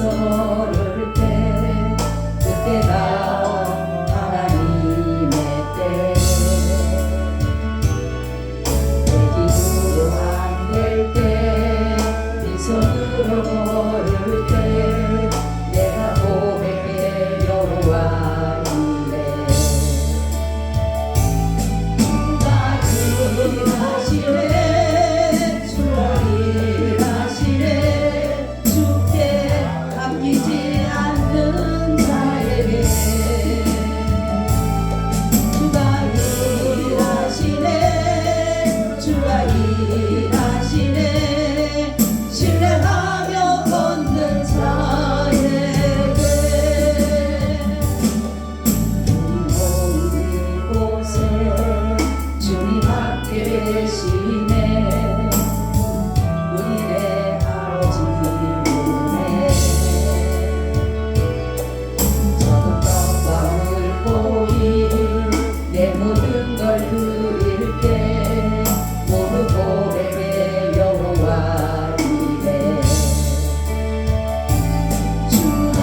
서를 때 그때가 하나님의 때 내 기도로 안 될 때 빈손으로 걸을 때 내가 고백해 여호와 이래 주가 일하시네 주가 일하시네 주께 아끼지 않는 자에게 주가 일하시네 주가 일하시네 신뢰하며 걷는 자에게 우리 모든 곳에 주님 함께 계시네 우리의 아버지 은혜 적은 떡과 물고기 내 모든 걸 드릴게 모두 고백해 여호와 이래 주가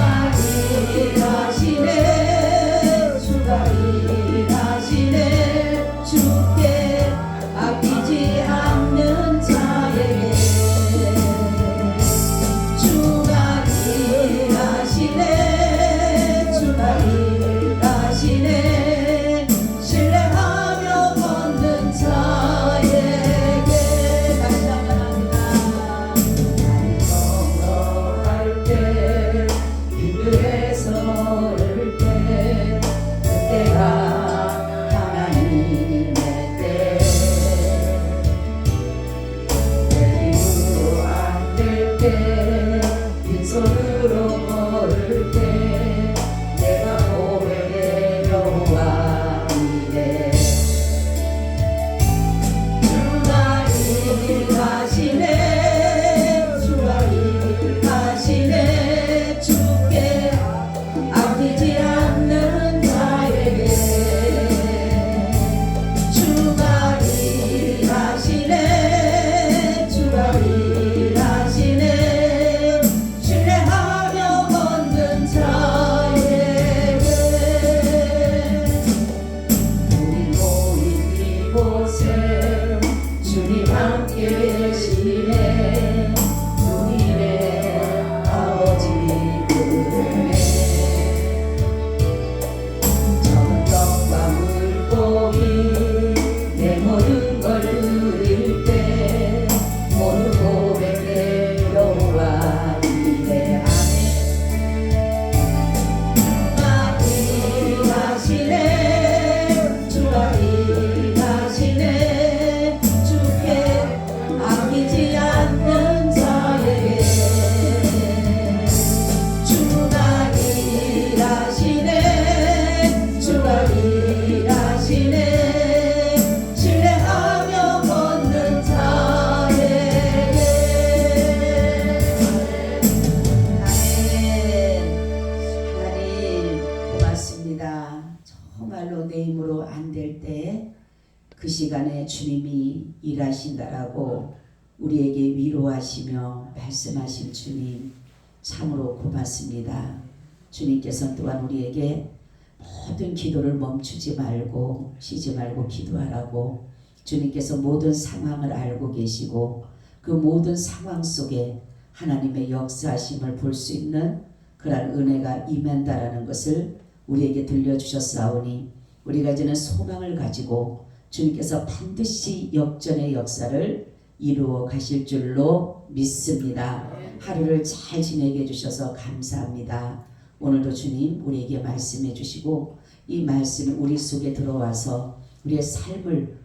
일하시네 주가 일하시네 주께 아끼지 않는 자에게 주가 일하시네 주가 일하시네 신뢰하며 걷는 자에게 다시 한번 합니다. 날 걸어갈 때 빈들에 서를 때 그때가 하나님의 때 내 힘으로 안 될 때 빈손으로 걸을 때 내가 고백해 여호와 이래 주가 일하시네 주가 일하시네 주께 아끼지 않는 자에게 주가 일하시네 주가 일하시네 신뢰하며 걷는 자에게 우리 모인 이곳에 주님 함께 계시네 우리의 아버지 은혜 적은 떡과 물고기 내 모든 걸 드릴 때 모두 고백해 여호와 이래 아멘 주가 일하시네 주께 아끼지 않는 자에게 주가 일하시네 주가 일하시네 신뢰하며 걷는 자에게 하나님 고맙습니다. 정말로 내 힘으로 안 될 때 그 시간에 주님이 일하신다라고 우리에게 위로하시며 말씀하신 주님 참으로 고맙습니다. 주님께서 또한 우리에게 모든 기도를 멈추지 말고 쉬지 말고 기도하라고 주님께서 모든 상황을 알고 계시고 그 모든 상황 속에 하나님의 역사하심을 볼 수 있는 그러한 은혜가 임한다라는 것을 우리에게 들려주셨사오니 우리가 이제는 소망을 가지고 주님께서 반드시 역전의 역사를 이루어 가실 줄로 믿습니다. 하루를 잘 지내게 해주셔서 감사합니다. 오늘도 주님 우리에게 말씀해 주시고 이 말씀이 우리 속에 들어와서 우리의 삶을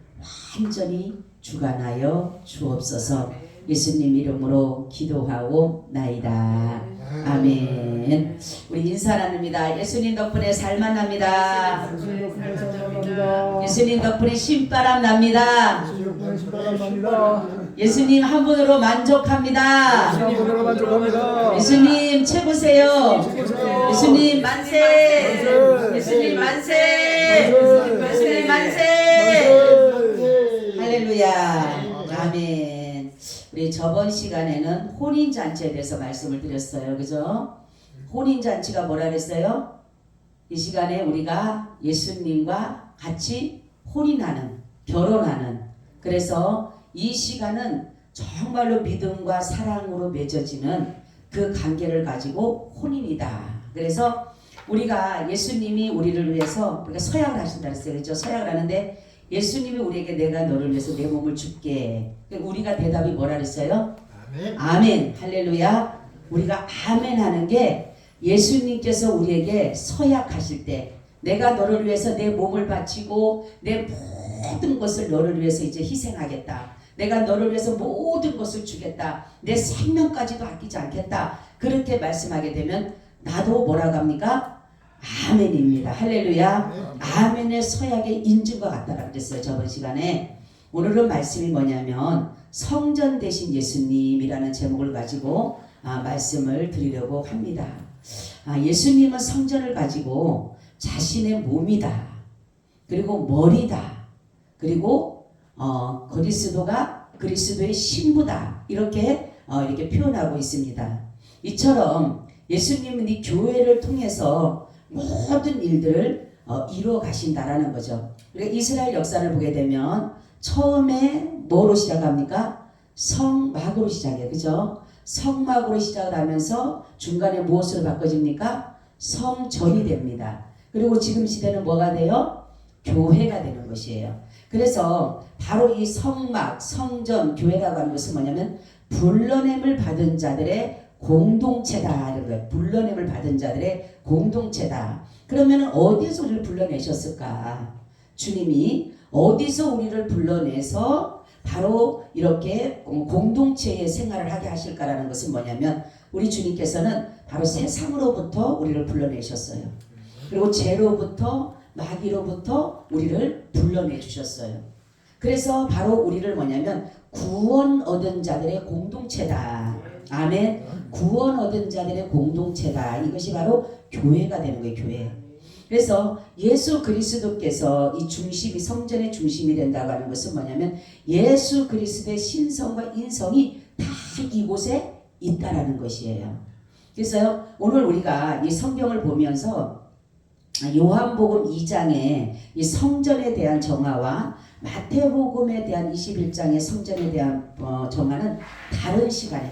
완전히 주관하여 주옵소서. 예수님 이름으로 기도하고 나이다. 아멘. 우리 인사 나눕니다. 예수님 덕분에 살만 납니다. 예수님 덕분에 신바람 납니다. 예수님 한 분으로 만족합니다. 예수님 최고세요. 예수님 만세. 예수님 만세. 예수님 만세. 할렐루야. 아멘. 우리 저번 시간에는 혼인잔치에 대해서 말씀을 드렸어요. 그죠? 혼인잔치가 뭐라 그랬어요? 이 시간에 우리가 예수님과 같이 혼인하는, 결혼하는, 그래서 이 시간은 정말로 믿음과 사랑으로 맺어지는 그 관계를 가지고 혼인이다. 그래서 우리가 예수님이 우리를 위해서 우리가 서약을 하신다 그랬어요. 그렇죠? 서약을 하는데 예수님이 우리에게 내가 너를 위해서 내 몸을 줄게. 우리가 대답이 뭐라 그랬어요? 아멘. 아멘. 할렐루야. 우리가 아멘 하는 게 예수님께서 우리에게 서약하실 때 내가 너를 위해서 내 몸을 바치고 내 모든 것을 너를 위해서 이제 희생하겠다. 내가 너를 위해서 모든 것을 주겠다. 내 생명까지도 아끼지 않겠다. 그렇게 말씀하게 되면 나도 뭐라고 합니까? 아멘입니다. 할렐루야. 아멘의 서약의 인증과 같다라고 그랬어요. 저번 시간에. 오늘은 말씀이 뭐냐면 성전 되신 예수님이라는 제목을 가지고 말씀을 드리려고 합니다. 예수님은 성전을 가지고 자신의 몸이다. 그리고 머리다. 그리고 그리스도가 그리스도의 신부다. 이렇게 표현하고 있습니다. 이처럼 예수님은 이 교회를 통해서 모든 일들을 이루어 가신다라는 거죠. 그러니까 이스라엘 역사를 보게 되면 처음에 뭐로 시작합니까? 성막으로 시작해요. 그죠? 성막으로 시작을 하면서 중간에 무엇으로 바꿔집니까? 성전이 됩니다. 그리고 지금 시대는 뭐가 돼요? 교회가 되는 것이에요. 그래서 바로 이 성막, 성전, 교회라고 하는 것은 뭐냐면 불러냄을 받은 자들의 공동체다. 이런 거예요. 불러냄을 받은 자들의 공동체다. 그러면 어디서 우리를 불러내셨을까? 주님이 어디서 우리를 불러내서 바로 이렇게 공동체의 생활을 하게 하실까라는 것은 뭐냐면 우리 주님께서는 바로 세상으로부터 우리를 불러내셨어요. 그리고 죄로부터 마귀로부터 우리를 불러내 주셨어요. 그래서 바로 우리를 뭐냐면 구원 얻은 자들의 공동체다. 아멘. 구원 얻은 자들의 공동체다. 이것이 바로 교회가 되는 거예요. 교회. 그래서 예수 그리스도께서 이 중심이 성전의 중심이 된다고 하는 것은 뭐냐면 예수 그리스도의 신성과 인성이 다 이곳에 있다라는 것이에요. 그래서 오늘 우리가 이 성경을 보면서 요한복음 2장의 이 성전에 대한 정화와 마태복음에 대한 21장의 성전에 대한 정화는 다른 시간.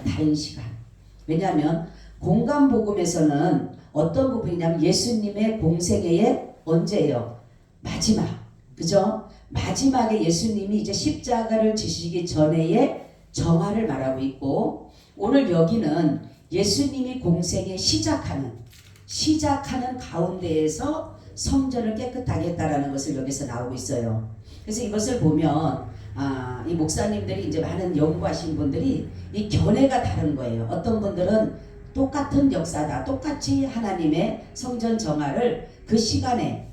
왜냐하면 공간복음에서는 어떤 부분이냐면 예수님의 공생애의 언제예요? 마지막. 그죠? 마지막에 예수님이 이제 십자가를 지시기 전에의 정화를 말하고 있고 오늘 여기는 예수님이 공생에 시작하는 가운데에서 성전을 깨끗하게 했다라는 것을 여기서 나오고 있어요. 그래서 이것을 보면 이 목사님들이 이제 많은 연구하신 분들이 이 견해가 다른 거예요. 어떤 분들은 똑같은 역사다. 똑같이 하나님의 성전 정화를 그 시간에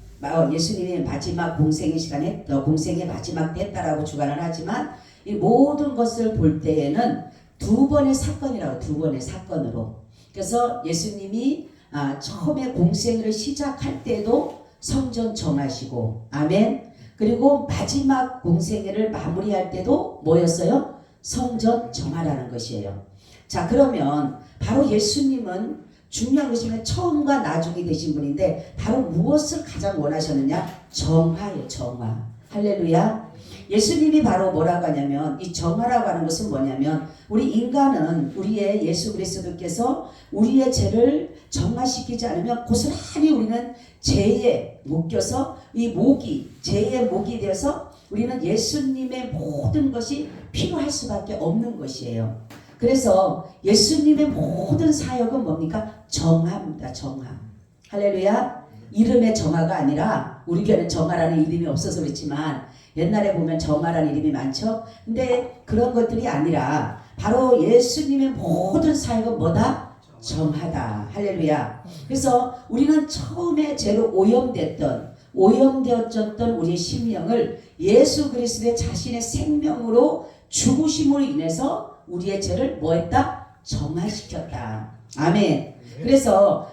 예수님의 마지막 공생의 시간에 공생의 마지막 때 했다라고 주관을 하지만 이 모든 것을 볼 때에는 두 번의 사건으로. 그래서 예수님이 처음에 공생을 시작할 때도 성전 정하시고 아멘. 그리고 마지막 공생애를 마무리할 때도 뭐였어요? 성전 정하라는 것이에요. 자, 그러면 바로 예수님은 중요한 것이면 처음과 나중이 되신 분인데 바로 무엇을 가장 원하셨느냐? 정화예요. 정화. 할렐루야. 예수님이 바로 뭐라고 하냐면 이 정화라고 하는 것은 뭐냐면 우리 인간은 우리의 예수 그리스도께서 우리의 죄를 정화시키지 않으면 고스란히 우리는 죄에 묶여서 이 죄의 목이 되어서 우리는 예수님의 모든 것이 필요할 수밖에 없는 것이에요. 그래서 예수님의 모든 사역은 뭡니까? 정화입니다. 정화. 할렐루야. 이름의 정화가 아니라 우리 교회는 정화라는 이름이 없어서 그렇지만 옛날에 보면 정화라는 이름이 많죠. 근데 그런 것들이 아니라 바로 예수님의 모든 사역은 뭐다? 정하다. 할렐루야. 그래서 우리는 처음에 죄로 오염되었던 우리의 심령을 예수 그리스도의 자신의 생명으로 죽으심으로 인해서 우리의 죄를 뭐했다? 정화시켰다. 아멘. 그래서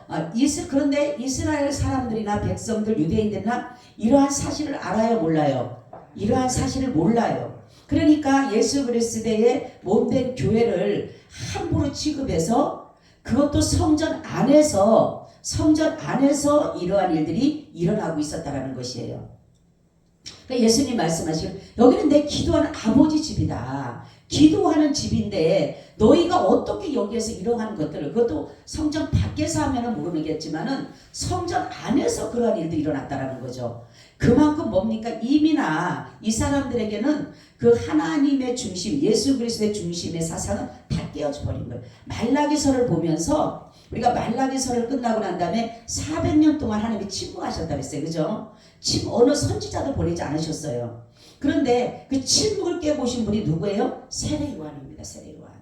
그런데 이스라엘 사람들이나 백성들 유대인들이나 이러한 사실을 알아요? 몰라요? 이러한 사실을 몰라요. 그러니까 예수 그리스도의 몸된 교회를 함부로 취급해서 그것도 성전 안에서 이러한 일들이 일어나고 있었다라는 것이에요. 그러니까 예수님 말씀하시고 여기는 내 기도하는 아버지 집이다. 기도하는 집인데 너희가 어떻게 여기에서 이러한 것들을, 그것도 성전 밖에서 하면은 모르겠지만은 성전 안에서 그러한 일들이 일어났다라는 거죠. 그만큼 뭡니까? 이미나 이 사람들에게는 그 하나님의 중심, 예수 그리스도의 중심의 사상은 다 깨어져 버린 거예요. 말라기서를 보면서 우리가 말라기서를 끝나고 난 다음에 400년 동안 하나님이 침묵하셨다 그랬어요. 그죠? 어느 선지자도 보내지 않으셨어요. 그런데 그 침묵을 깨보신 분이 누구예요? 세례 요한입니다. 세례 요한.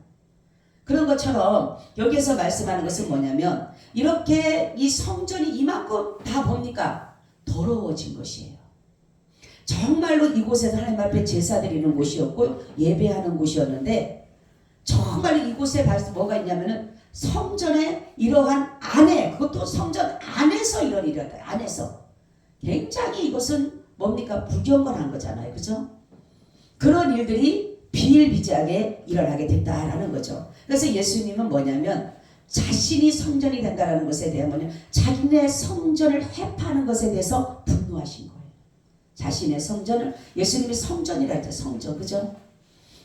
그런 것처럼 여기에서 말씀하는 것은 뭐냐면 이렇게 이 성전이 이만큼 다 뭡니까? 더러워진 것이에요. 정말로 이곳에서 하나님 앞에 제사 드리는 곳이었고 예배하는 곳이었는데 정말 이곳에 뭐가 있냐면은 성전의 이러한 안에, 그것도 성전 안에서 이런 일이 있다. 안에서 굉장히 이것은 뭡니까? 불경건한 거잖아요. 그죠? 그런 일들이 비일비재하게 일어나게 됐다라는 거죠. 그래서 예수님은 뭐냐면 자신이 성전이 된다라는 것에 대한 뭐냐면 자기네 성전을 해파하는 것에 대해서 분노하신 거예요. 자신의 성전을, 예수님이 성전이라 했죠. 성전. 그죠?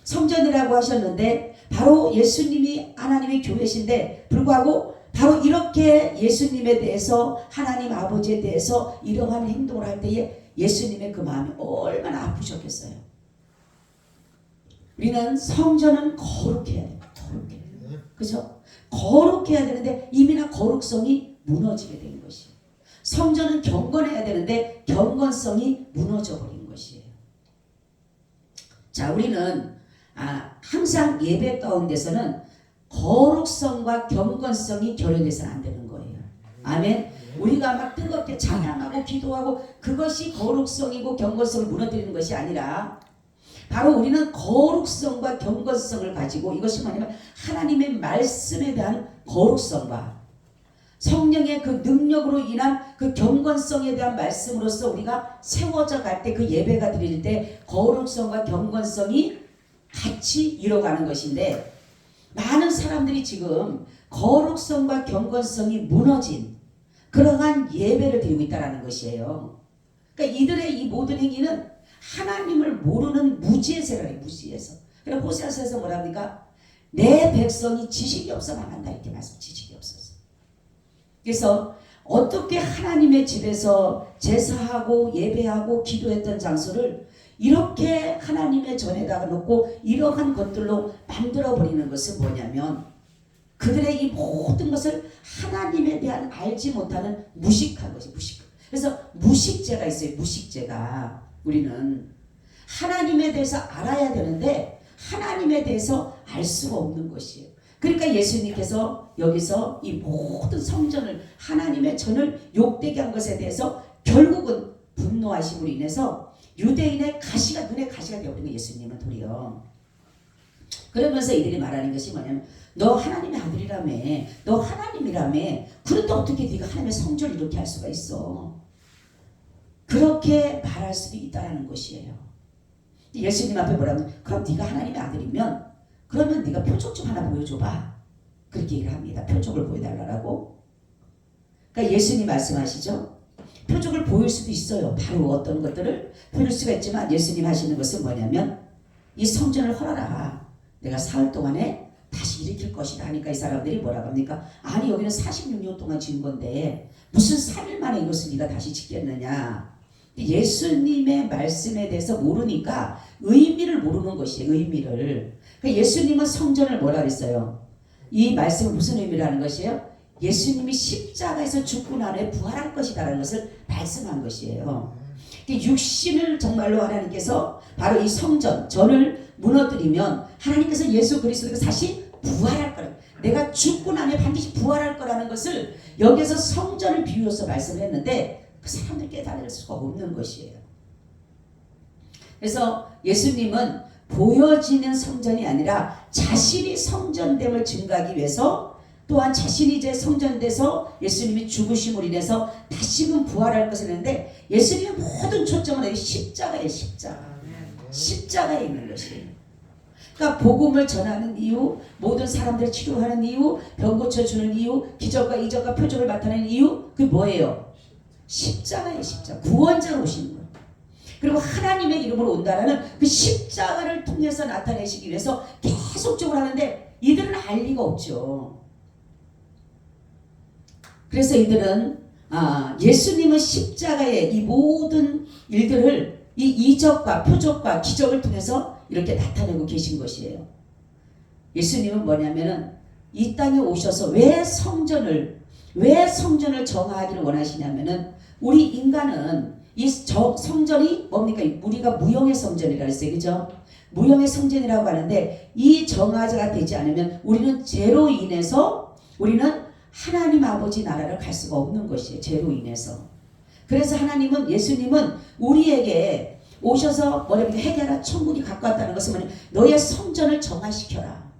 성전이라고 하셨는데 바로 예수님이 하나님의 교회신데 불구하고 바로 이렇게 예수님에 대해서 하나님 아버지에 대해서 이러한 행동을 할 때에 예수님의 그 마음이 얼마나 아프셨겠어요. 우리는 성전은 거룩해야 돼요. 거룩해야 돼요. 그죠? 거룩해야 되는데 이미나 거룩성이 무너지게 된 것이에요. 성전은 경건해야 되는데 경건성이 무너져 버린 것이에요. 자, 우리는 항상 예배 가운데서는 거룩성과 경건성이 결여돼서는 안 되는 거예요. 아멘. 우리가 막 뜨겁게 찬양하고 기도하고 그것이 거룩성이고 경건성을 무너뜨리는 것이 아니라 바로 우리는 거룩성과 경건성을 가지고, 이것이 뭐냐면 하나님의 말씀에 대한 거룩성과 성령의 그 능력으로 인한 그 경건성에 대한 말씀으로서 우리가 세워져 갈 때, 그 예배가 드릴 때 거룩성과 경건성이 같이 이뤄가는 것인데 많은 사람들이 지금 거룩성과 경건성이 무너진 그러한 예배를 드리고 있다는 것이에요. 그러니까 이들의 이 모든 행위는 하나님을 모르는 무지의 세라예요. 무지에서. 그래서 호세아서에서 뭐라 합니까? 내 백성이 지식이 없어 망한다 이렇게 말씀. 지식이 없어서. 그래서 어떻게 하나님의 집에서 제사하고 예배하고 기도했던 장소를 이렇게 하나님의 전에다가 놓고 이러한 것들로 만들어버리는 것은 뭐냐면 그들의 이 모든 것을 하나님에 대한 알지 못하는 무식한 것이 무식. 그래서 무식죄가 있어요. 무식죄가. 우리는 하나님에 대해서 알아야 되는데 하나님에 대해서 알 수가 없는 것이에요. 그러니까 예수님께서 여기서 이 모든 성전을, 하나님의 전을 욕되게 한 것에 대해서 결국은 분노하심으로 인해서 유대인의 가시가, 눈에 가시가 되어버린 거예요. 예수님은 도리어. 그러면서 이들이 말하는 것이 뭐냐면 너 하나님의 아들이라며, 너 하나님이라며, 그런데 어떻게 네가 하나님의 성전을 이렇게 할 수가 있어. 그렇게 말할 수도 있다는 것이에요. 예수님 앞에 뭐라면 그럼 네가 하나님의 아들이면 그러면 네가 표적 좀 하나 보여줘봐. 그렇게 얘기를 합니다. 표적을 보여달라고. 그러니까 예수님 말씀하시죠. 표적을 보일 수도 있어요. 바로 어떤 것들을 보일 수가 있지만 예수님 하시는 것은 뭐냐면 이 성전을 헐어라. 내가 사흘 동안에 다시 일으킬 것이다 하니까 이 사람들이 뭐라고 합니까? 아니 여기는 46년 동안 지은 건데 무슨 3일 만에 이것을 네가 다시 짓겠느냐. 예수님의 말씀에 대해서 모르니까 의미를 모르는 것이에요. 의미를. 그러니까 예수님은 성전을 뭐라 그랬어요? 이 말씀은 무슨 의미를 하는 것이에요? 예수님이 십자가에서 죽고 난 후에 부활할 것이다라는 것을 말씀한 것이에요. 육신을 정말로 하나님께서 바로 이 성전, 전을 무너뜨리면 하나님께서 예수 그리스도가 다시 부활할 거라. 내가 죽고 나면 반드시 부활할 거라는 것을 여기서 성전을 비유해서 말씀을 했는데 그 사람들 깨달을 수가 없는 것이에요. 그래서 예수님은 보여지는 성전이 아니라 자신이 성전됨을 증거하기 위해서 또한 자신이 이제 성전돼서 예수님이 죽으심으로 인해서 다시금 부활할 것을 했는데 예수님의 모든 초점은 십자가에 십자가. 십자가에 있는 것이에요. 그러니까 복음을 전하는 이유, 모든 사람들을 치료하는 이유, 병 고쳐주는 이유, 기적과 이적과 표적을 나타내는 이유, 그게 뭐예요? 십자가예요. 십자가. 구원자로 오시는 거예요. 그리고 하나님의 이름으로 온다라는 그 십자가를 통해서 나타내시기 위해서 계속적으로 하는데 이들은 알 리가 없죠. 그래서 이들은 예수님은 십자가의 이 모든 일들을 이 이적과 표적과 기적을 통해서 이렇게 나타내고 계신 것이에요. 예수님은 뭐냐면은 이 땅에 오셔서 왜 성전을 정하기를 원하시냐면은 우리 인간은 이 성전이 뭡니까? 우리가 무형의 성전이라 했어요. 그죠? 무형의 성전이라고 하는데 이 정화가 되지 않으면 우리는 죄로 인해서 우리는 하나님 아버지 나라를 갈 수가 없는 것이에요. 죄로 인해서. 그래서 예수님은 우리에게 오셔서 뭐라고 해결하라 천국이 가까웠다는 것은 뭐냐면 너의 성전을 정화시켜라.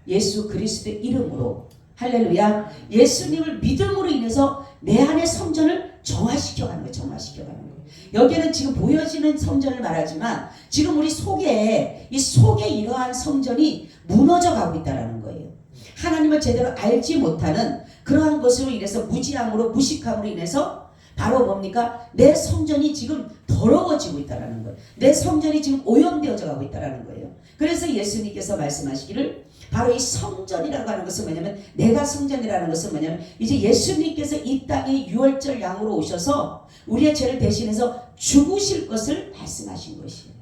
예수 그리스도의 이름으로. 할렐루야. 예수님을 믿음으로 인해서 내 안의 성전을 정화시켜가는 거예요. 정화시켜가는 거예요. 여기는 지금 보여지는 성전을 말하지만 지금 우리 속에 이러한 성전이 무너져 가고 있다는 거예요. 하나님을 제대로 알지 못하는 그러한 것으로 인해서 무지함으로 무식함으로 인해서 바로 뭡니까? 내 성전이 지금 더러워지고 있다는 거예요. 내 성전이 지금 오염되어져 가고 있다는 거예요. 그래서 예수님께서 말씀하시기를 바로 이 성전이라고 하는 것은 뭐냐면 내가 성전이라는 것은 뭐냐면 이제 예수님께서 이 땅에 유월절 양으로 오셔서 우리의 죄를 대신해서 죽으실 것을 말씀하신 것이에요.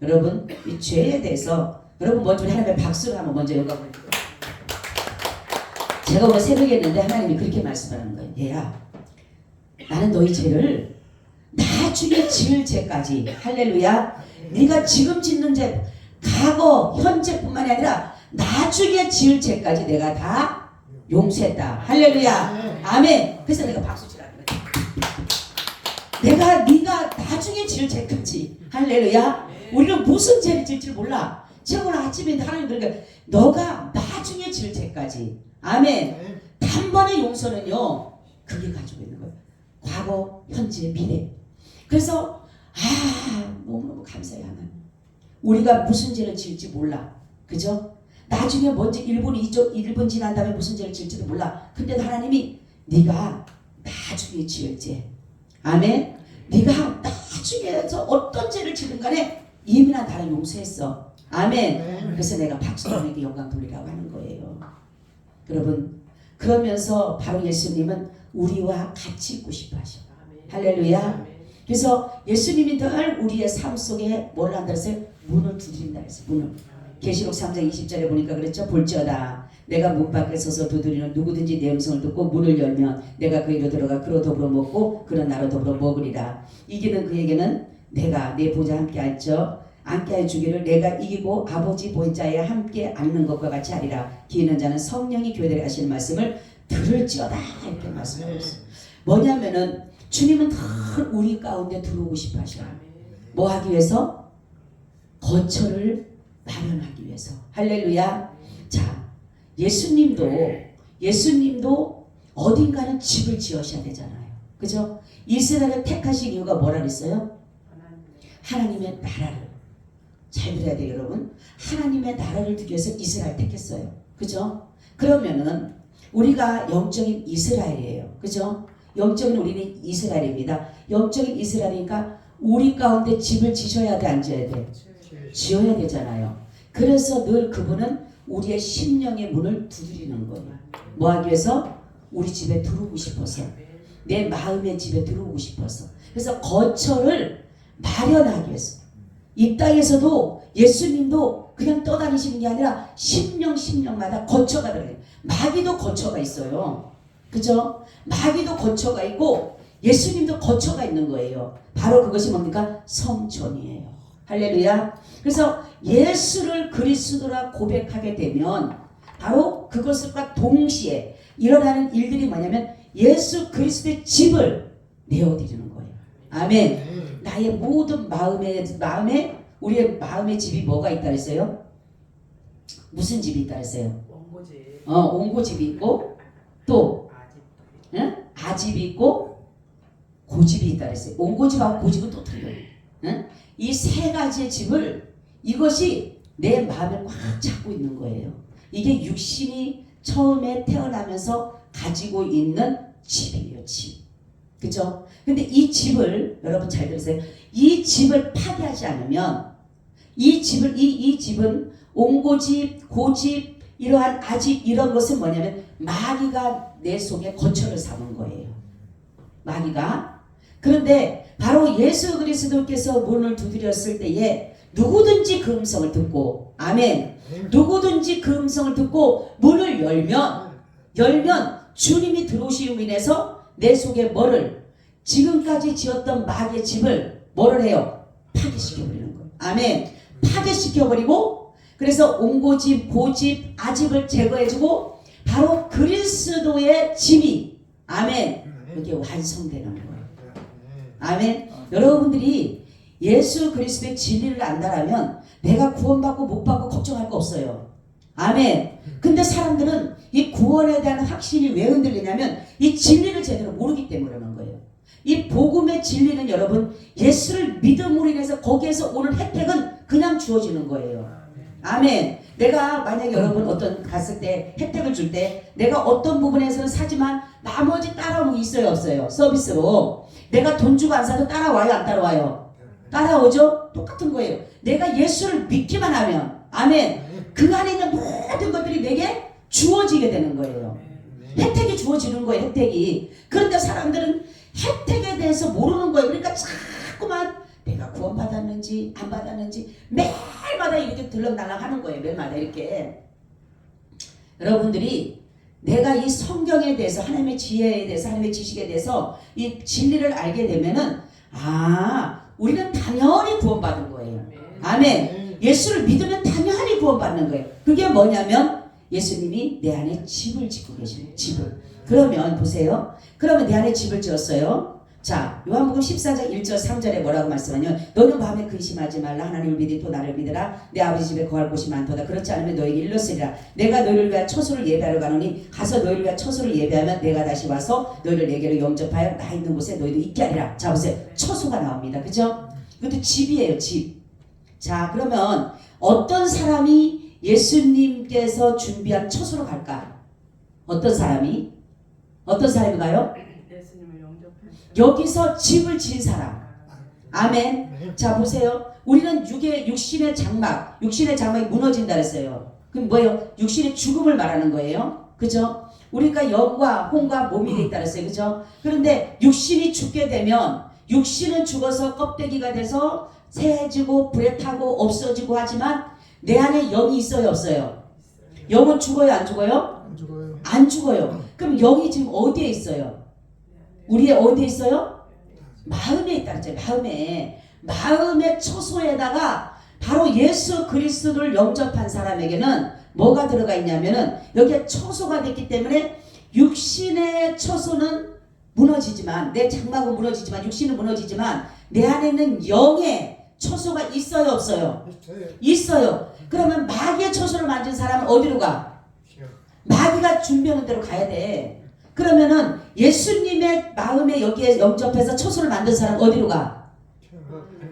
여러분 이 죄에 대해서 여러분 먼저 하나님의 박수를 한번 먼저 영광을 드려요. 제가 오늘 새벽에 했는데 하나님이 그렇게 말씀하는 거예요. 얘야 나는 너희 죄를 나중에 지을 죄까지 할렐루야 네가 지금 짓는 죄 과거 현재뿐만이 아니라 나중에 지을 죄까지 내가 다 용서했다. 할렐루야 아멘. 그래서 내가 박수 치라는 거야. 네가 나중에 지을 죄까지 할렐루야. 우리는 무슨 죄를 질지 몰라. 오늘 아침에 하나님 그러니까 너가 나중에 지을 죄까지 아멘. 단번에 용서는요 그게 가지고 있는 거예요. 과거, 현재, 미래. 그래서 너무너무 감사해요 하나님. 우리가 무슨 죄를 지을지 몰라. 그죠? 나중에 먼저 1분 지난 다음에 무슨 죄를 지을지도 몰라. 근데도 하나님이 네가 나중에 지을 죄 아멘. 네가 나중에서 어떤 죄를 지든 간에 이미 난 다른 용서했어. 아멘. 그래서 내가 박수님에게 영광 돌리라고 하는 거예요. 여러분 그러면서 바로 예수님은 우리와 같이 있고 싶어 하셔. 할렐루야. 그래서 예수님이 늘 우리의 삶 속에 뭘 한다 했어요? 문을 두드린다 했어요. 문을. 계시록 3장 20절에 보니까 그랬죠. 볼지어다 내가 문 밖에 서서 두드리는 누구든지 내 음성을 듣고 문을 열면 내가 그에게로 들어가 그로 더불어 먹고 그는 나로 더불어 먹으리라. 이기는 그에게는 내가 내 보좌 함께 앉게 해 주기를 내가 이기고 아버지 보좌에 함께 앉는 것과 같이 하리라. 기는 자는 성령이 교회들에 하시는 말씀을 들을지어다 이렇게 말씀하셨어요. 뭐냐면은 주님은 늘 우리 가운데 들어오고 싶어 하셔요. 뭐 하기 위해서? 거처를 마련하기 위해서. 할렐루야. 자, 예수님도 어딘가는 집을 지으셔야 되잖아요. 그죠? 이스라엘을 택하신 이유가 뭐라 그랬어요? 하나님의 나라를. 잘 들어야 돼요 여러분. 하나님의 나라를 두기 위해서 이스라엘 택했어요. 그죠? 그러면은 우리가 영적인 이스라엘이에요. 그죠? 영적인 우리는 이스라엘입니다. 영적인 이스라엘이니까 우리 가운데 집을 지셔야 돼, 안 지어야 돼? 지어야 되잖아요. 그래서 늘 그분은 우리의 심령의 문을 두드리는 거예요. 뭐 하기 위해서? 우리 집에 들어오고 싶어서. 내 마음의 집에 들어오고 싶어서. 그래서 거처를 마련하기 위해서. 이 땅에서도 예수님도 그냥 떠다니시는 게 아니라 심령마다 거처가 들어요. 마귀도 거처가 있어요. 그죠? 마귀도 거처가 있고 예수님도 거처가 있는 거예요. 바로 그것이 뭡니까? 성전이에요. 할렐루야. 그래서 예수를 그리스도라 고백하게 되면 바로 그것과 동시에 일어나는 일들이 뭐냐면 예수 그리스도의 집을 내어드리는 거예요. 아멘. 나의 모든 마음에 우리의 마음의 집이 뭐가 있다 했어요? 무슨 집이 있다 했어요? 원고집. 원고집이 있고 또 아집이 있고 고집이 있다 그랬어요. 원고집하고 고집은 또 틀려요. 이 세 가지의 집을 이것이 내 마음을 꽉 잡고 있는 거예요. 이게 육신이 처음에 태어나면서 가지고 있는 집이에요. 집. 그죠? 근데 이 집을 여러분 잘 들으세요. 이 집을 파괴하지 않으면 이 집은 옹고집, 고집, 이러한 아집 이런 것은 뭐냐면 마귀가 내 속에 거처를 삼은 거예요. 마귀가. 그런데 바로 예수 그리스도께서 문을 두드렸을 때에 누구든지 그 음성을 듣고 아멘. 누구든지 그 음성을 듣고 문을 열면 주님이 들어오심으로 인해서 내 속에 뭐를 지금까지 지었던 마귀의 집을 뭐를 해요? 파괴시켜버리는 거예요. 아멘. 파괴시켜버리고 그래서 옹고집, 고집, 아집을 제거해주고 바로 그리스도의 집이 아멘. 이게 완성되는 거예요. 아멘. 여러분들이 예수 그리스도의 진리를 안다라면 내가 구원받고 못 받고 걱정할 거 없어요. 아멘. 근데 사람들은 이 구원에 대한 확신이 왜 흔들리냐면 이 진리를 제대로 모르기 때문에 그러는 거예요. 이 복음의 진리는 여러분 예수를 믿음으로 인해서 거기에서 오는 혜택은 그냥 주어지는 거예요. 아멘. 내가 만약에 여러분 어떤 갔을 때 혜택을 줄 때 내가 어떤 부분에서는 사지만 나머지 따라오는 게 있어요 없어요? 서비스로 내가 돈 주고 안 사도 따라와요 안 따라와요? 따라오죠? 똑같은 거예요. 내가 예수를 믿기만 하면 아멘. 그 안에 있는 모든 것들이 내게 주어지게 되는 거예요. 혜택이 주어지는 거예요. 혜택이. 그런데 사람들은 혜택에 대해서 모르는 거예요. 그러니까 자꾸만 내가 구원받았는지 안 받았는지 매일마다 이렇게 들락날락 하는 거예요. 매일마다 이렇게. 여러분들이 내가 이 성경에 대해서 하나님의 지혜에 대해서 하나님의 지식에 대해서 이 진리를 알게 되면은 우리는 당연히 구원받은 거예요. 아멘. 예수를 믿으면 당연히 구원받는 거예요. 그게 뭐냐면 예수님이 내 안에 집을 짓고 계시는 집을. 그러면 보세요. 그러면 내 안에 집을 지었어요. 자, 요한복음 14장 1절 3절에 뭐라고 말씀하냐면 너는 마음에 근심하지 말라. 하나님을 믿으니 또 나를 믿으라. 내 아버지 집에 거할 곳이 많도다. 그렇지 않으면 너에게 일렀으리라. 내가 너희를 위하여 처소를 예배하러 가노니 가서 너희를 위하여 처소를 예배하면 내가 다시 와서 너희를 내게로 영접하여 나 있는 곳에 너희도 있게 하리라. 자 보세요. 처소가 나옵니다. 그죠? 이것도 집이에요. 집. 자 그러면 어떤 사람이 예수님께서 준비한 처소로 갈까? 어떤 사람이 가요? 여기서 집을 지은 사람. 아멘. 자 보세요. 우리는 육신의 장막이 무너진다 그랬어요. 그럼 뭐예요? 육신의 죽음을 말하는 거예요. 그죠? 우리가 영과 혼과 몸이 돼 있다 그랬어요. 그죠? 그런데 육신이 죽게 되면 육신은 죽어서 껍데기가 돼서 새해지고 불에 타고 없어지고 하지만 내 안에 영이 있어요 없어요? 영은 죽어요 안 죽어요? 안 죽어요. 안 죽어요. 그럼 영이 지금 어디에 있어요? 우리의 어디에 있어요? 마음에 있다 그랬죠. 마음의 처소에다가 바로 예수 그리스도를 영접한 사람에게는 뭐가 들어가 있냐면은 여기에 처소가 됐기 때문에 육신의 처소는 무너지지만 내 장막은 무너지지만 육신은 무너지지만 내 안에 있는 영의 처소가 있어요 없어요? 있어요. 그러면 마귀의 처소를 만든 사람은 어디로 가? 마귀가 준비하는 대로 가야 돼. 그러면은 예수님의 마음에 여기에 영접해서 처소를 만든 사람 어디로 가?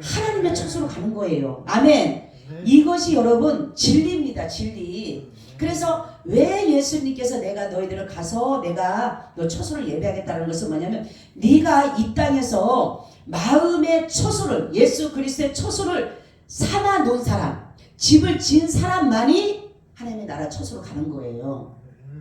하나님의 처소로 가는 거예요. 아멘. 이것이 여러분 진리입니다. 진리. 그래서 왜 예수님께서 내가 너희들을 가서 내가 너 처소를 예배하겠다는 것은 뭐냐면 네가 이 땅에서 마음의 처소를 예수 그리스도의 처소를 삼아 놓은 사람 집을 지은 사람만이 하나님의 나라 처소로 가는 거예요.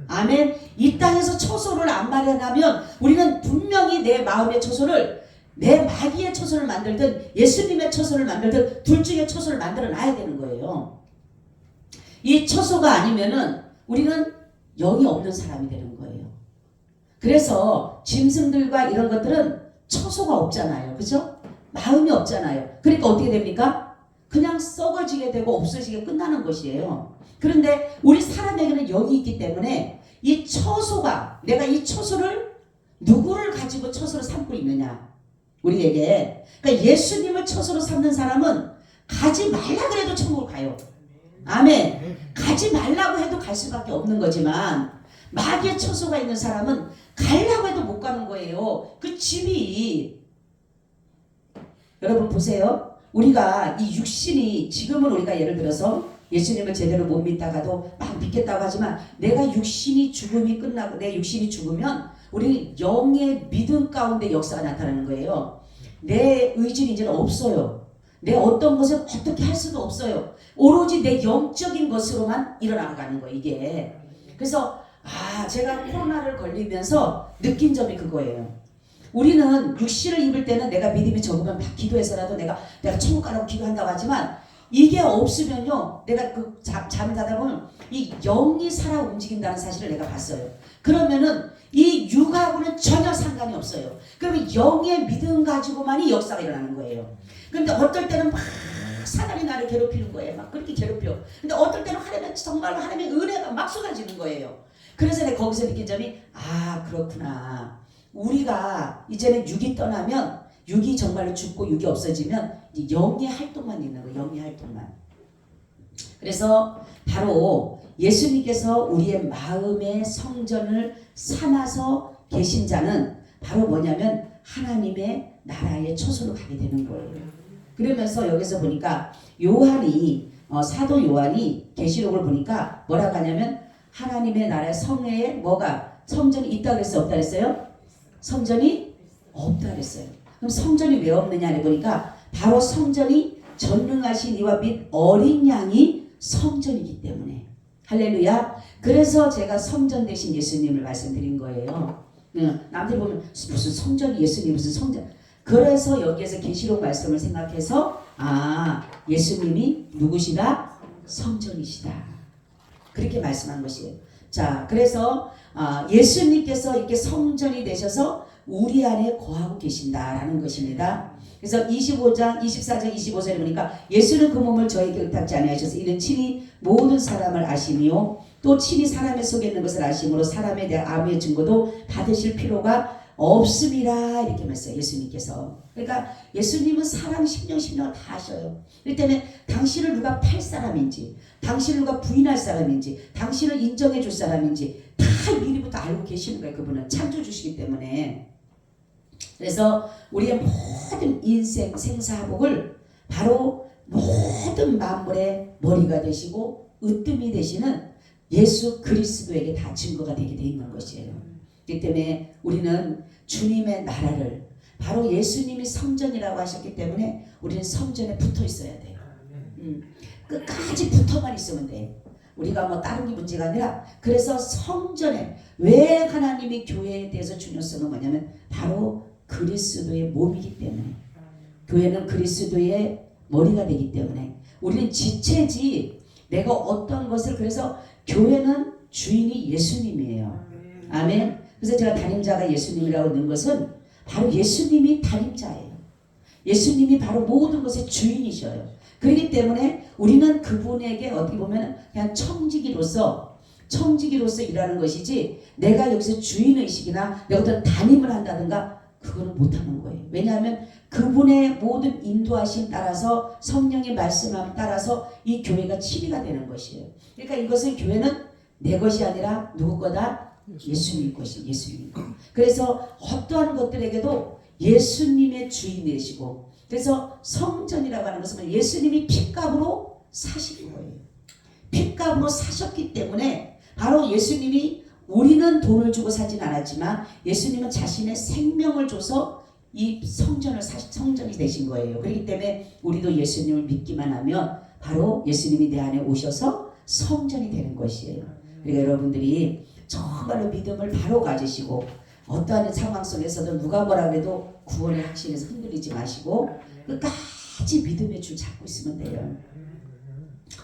아멘. 이 땅에서 처소를 안 마련하면 우리는 분명히 내 마음의 처소를 내 마귀의 처소를 만들든 예수님의 처소를 만들든 둘 중에 처소를 만들어 놔야 되는 거예요. 이 처소가 아니면은 우리는 영이 없는 사람이 되는 거예요. 그래서 짐승들과 이런 것들은 처소가 없잖아요. 그죠? 마음이 없잖아요. 그러니까 어떻게 됩니까? 그냥 썩어지게 되고 없어지게 끝나는 것이에요. 그런데 우리 사람에게는 영이 있기 때문에 이 처소가 내가 이 처소를 누구를 가지고 처소로 삼고 있느냐 우리에게. 그러니까 예수님을 처소로 삼는 사람은 가지 말라 그래도 천국을 가요. 아멘. 가지 말라고 해도 갈 수밖에 없는 거지만 마귀의 처소가 있는 사람은 가려고 해도 못 가는 거예요. 그 집이 여러분 보세요. 우리가 이 육신이 지금은 우리가 예를 들어서 예수님을 제대로 못 믿다가도 막 믿겠다고 하지만 내가 육신이 죽음이 끝나고 내 육신이 죽으면 우리 영의 믿음 가운데 역사가 나타나는 거예요. 내 의지는 이제는 없어요. 내 어떤 것을 어떻게 할 수도 없어요. 오로지 내 영적인 것으로만 일어나가는 거예요, 이게. 그래서 제가 코로나를 걸리면서 느낀 점이 그거예요. 우리는 육신을 입을 때는 내가 믿음이 적으면 막 기도해서라도 내가 천국 가라고 기도한다고 하지만 이게 없으면요, 내가 그 잠을 자다 보면 이 영이 살아 움직인다는 사실을 내가 봤어요. 그러면은 이 육하고는 전혀 상관이 없어요. 그러면 영의 믿음 가지고만이 역사가 일어나는 거예요. 그런데 어떨 때는 막 사단이 나를 괴롭히는 거예요. 막 그렇게 괴롭혀. 근데 어떨 때는 정말로 하나님의 은혜가 막 쏟아지는 거예요. 그래서 내가 거기서 느낀 점이 그렇구나. 우리가 이제는 육이 떠나면 육이 정말로 죽고 육이 없어지면 영의 활동만 있는 거예요. 영의 활동만. 그래서 바로 예수님께서 우리의 마음의 성전을 삼아서 계신 자는 바로 뭐냐면 하나님의 나라의 초소로 가게 되는 거예요. 그러면서 여기서 보니까 요한이 사도 요한이 계시록을 보니까 뭐라고 하냐면 하나님의 나라의 성회에 뭐가 성전이 있다 그랬어요? 없다 그랬어요? 성전이 없다 그랬어요. 그럼 성전이 왜 없느냐 보니까 바로 성전이 전능하신 이와 및 어린 양이 성전이기 때문에. 할렐루야. 그래서 제가 성전 대신 예수님을 말씀드린 거예요. 남들이 보면 무슨 성전이 예수님 무슨 성전. 그래서 여기에서 계시록 말씀을 생각해서 예수님이 누구시다? 성전이시다. 그렇게 말씀한 것이에요. 자, 그래서 예수님께서 이렇게 성전이 되셔서 우리 안에 거하고 계신다라는 것입니다. 그래서 25장, 24장, 25절에 보니까 예수는 그 몸을 저에게 의탁지 아니하셔서 이는 친히 모든 사람을 아시며 또 친히 사람의 속에 있는 것을 아심으로 사람에 대한 아무의 증거도 받으실 필요가 없음이라 이렇게 말했어요. 예수님께서. 그러니까 예수님은 사람 10년 10년을 다 아셔요. 그렇기 때문에 당신을 누가 팔 사람인지 당신을 누가 부인할 사람인지 당신을 인정해 줄 사람인지 다 미리부터 알고 계시는 거예요. 그분은 창조주시기 때문에. 그래서 우리의 모든 인생 생사복을 바로 모든 만물의 머리가 되시고 으뜸이 되시는 예수 그리스도에게 다 증거가 되게 돼 있는 것이에요. 그렇기 때문에 우리는 주님의 나라를 바로 예수님이 성전이라고 하셨기 때문에 우리는 성전에 붙어 있어야 돼요. 끝까지 붙어만 있으면 돼. 우리가 뭐 다른 게 문제가 아니라 그래서 성전에 왜 하나님이 교회에 대해서 중요 쓰는 거냐면 바로 그리스도의 몸이기 때문에 교회는 그리스도의 머리가 되기 때문에 우리는 지체지 내가 어떤 것을 그래서 교회는 주인이 예수님이에요. 아멘. 그래서 제가 담임자가 예수님이라고 넣은 것은 바로 예수님이 담임자예요. 예수님이 바로 모든 것의 주인이셔요. 그렇기 때문에 우리는 그분에게 어떻게 보면 그냥 청지기로서 일하는 것이지 내가 여기서 주인의식이나 내가 어떤 담임을 한다든가 그거는 못하는 거예요. 왜냐하면 그분의 모든 인도하심 따라서 성령의 말씀함 따라서 이 교회가 치리가 되는 것이에요. 그러니까 이것은 교회는 내 것이 아니라 누구 거다? 예수님 것이 예수님 것. 그래서 어떠한 것들에게도 예수님의 주인 되시고 그래서 성전이라고 하는 것은 예수님이 핏값으로 사신 거예요. 핏값으로 사셨기 때문에 바로 예수님이 우리는 돈을 주고 사진 않았지만 예수님은 자신의 생명을 줘서 이 성전이 되신 거예요. 그렇기 때문에 우리도 예수님을 믿기만 하면 바로 예수님이 내 안에 오셔서 성전이 되는 것이에요. 그러니까 여러분들이 정말로 믿음을 바로 가지시고 어떠한 상황 속에서도 누가 뭐라 그래도 구원의 확신에서 흔들리지 마시고 끝까지 믿음의 줄 잡고 있으면 돼요.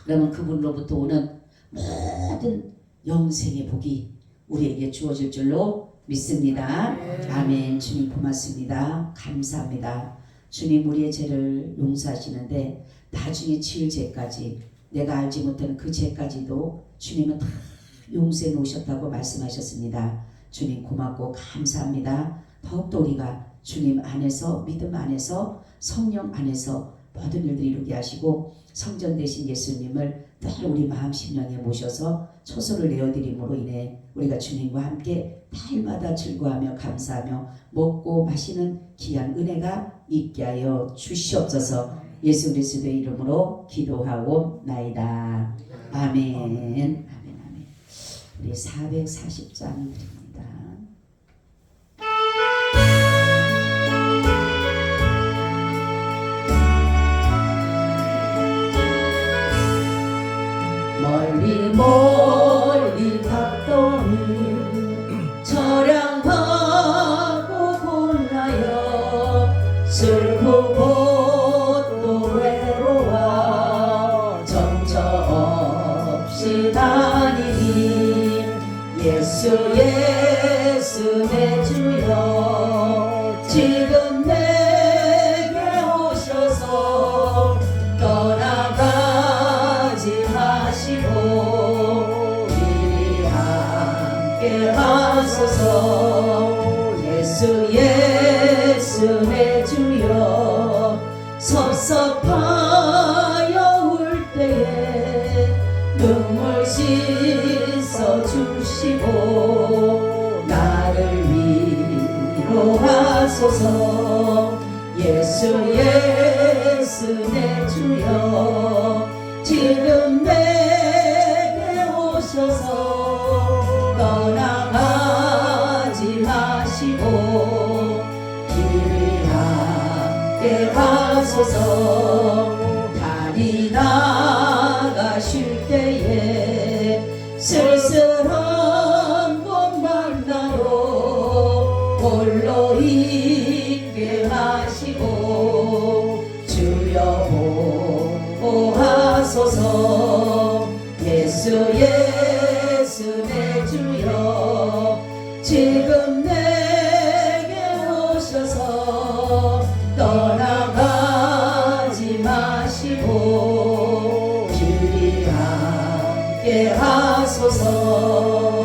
그러면 그분로부터 오는 모든 영생의 복이 우리에게 주어질 줄로 믿습니다. 아멘. 주님 고맙습니다. 감사합니다. 주님 우리의 죄를 용서하시는데 나중에 지을 죄까지 내가 알지 못하는 그 죄까지도 주님은 다 용서해 놓으셨다고 말씀하셨습니다. 주님 고맙고 감사합니다. 더욱더 우리가 주님 안에서 믿음 안에서 성령 안에서 모든 일들을 이루게 하시고 성전 되신 예수님을 늘 우리 마음 심령에 모셔서 초소를 내어드림으로 인해 우리가 주님과 함께 날마다 즐거워하며 감사하며 먹고 마시는 귀한 은혜가 있게 하여 주시옵소서. 예수 그리스도의 이름으로 기도하옵나이다. 아멘. 아멘. 아멘. 우리 440장 드립니다. 멀리 멀리 갔더니 처량하고 곤하여 슬프고 또 외로워 정처없이 다니니 예수 예수 내 주여 지금 내게 오셔서 떠나가지 마시고 이리 함께 하소서. 예수 예수 내 주여 섭섭하여 울 때에 눈물 씻어 주시고 나를 위로하소서. 예수 예수 내 주여 지금 내게 오셔서 떠나가지 마시고 길을 함께 가소서. 달이 나가실 때에 쓸쓸한 곳 만나러 홀로 있게 하시고 주여 보호하소서. 예수 예수 내 주여 지금 내게 오셔서 떠나가지 마시고 길이 함께 하소서.